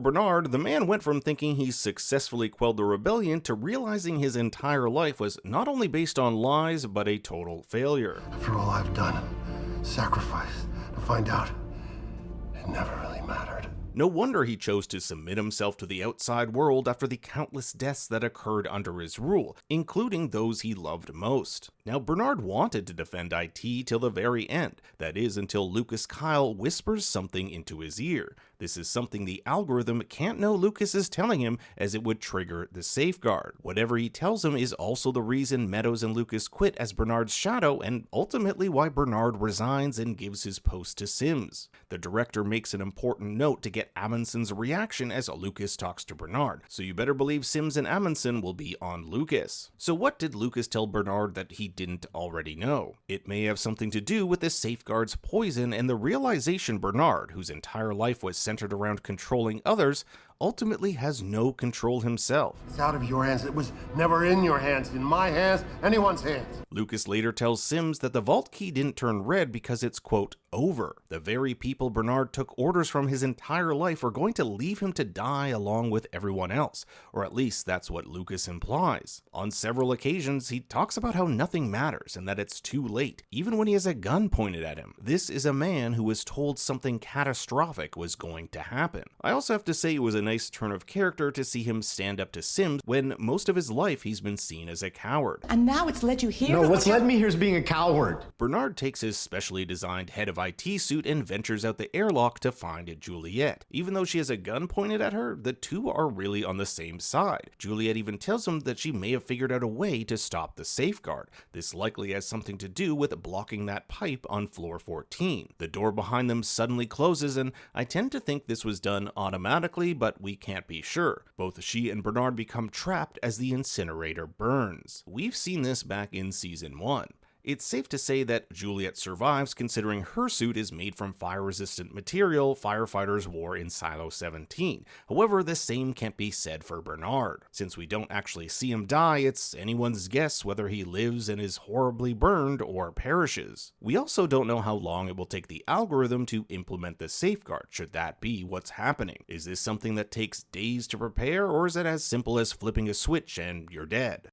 Bernard, the man went from thinking he successfully quelled the rebellion to realizing his entire life was not only based on lies, but a total failure. After all I've done, sacrificed, to find out, it never really mattered. No wonder he chose to submit himself to the outside world after the countless deaths that occurred under his rule, including those he loved most. Now, Bernard wanted to defend IT till the very end, that is, until Lukas Kyle whispers something into his ear. This is something the algorithm can't know Lukas is telling him, as it would trigger the safeguard. Whatever he tells him is also the reason Meadows and Lukas quit as Bernard's shadow, and ultimately why Bernard resigns and gives his post to Sims. The director makes an important note to get Amundsen's reaction as Lukas talks to Bernard, so you better believe Sims and Amundsen will be on Lukas. So what did Lukas tell Bernard that he didn't already know? It may have something to do with the safeguard's poison and the realization Bernard, whose entire life was centered around controlling others, ultimately has no control himself. It's out of your hands. It was never in your hands, in my hands, anyone's hands. Lukas later tells Sims that the vault key didn't turn red because it's, quote, over. The very people Bernard took orders from his entire life are going to leave him to die along with everyone else, or at least that's what Lukas implies. On several occasions, he talks about how nothing matters and that it's too late, even when he has a gun pointed at him. This is a man who was told something catastrophic was going to happen. I also have to say it was a nice turn of character to see him stand up to Sims when most of his life he's been seen as a coward. And now it's led you here? No, what's led me here is being a coward. Bernard takes his specially designed head of IT suit and ventures out the airlock to find Juliette. Even though she has a gun pointed at her, the two are really on the same side. Juliette even tells him that she may have figured out a way to stop the safeguard. This likely has something to do with blocking that pipe on floor 14. The door behind them suddenly closes, and I tend to think this was done automatically, but we can't be sure. Both she and Bernard become trapped as the incinerator burns. We've seen this back in season 1. It's safe to say that Juliette survives considering her suit is made from fire-resistant material firefighters wore in Silo 17. However, the same can't be said for Bernard. Since we don't actually see him die, it's anyone's guess whether he lives and is horribly burned or perishes. We also don't know how long it will take the algorithm to implement the safeguard, should that be what's happening. Is this something that takes days to prepare, or is it as simple as flipping a switch and you're dead?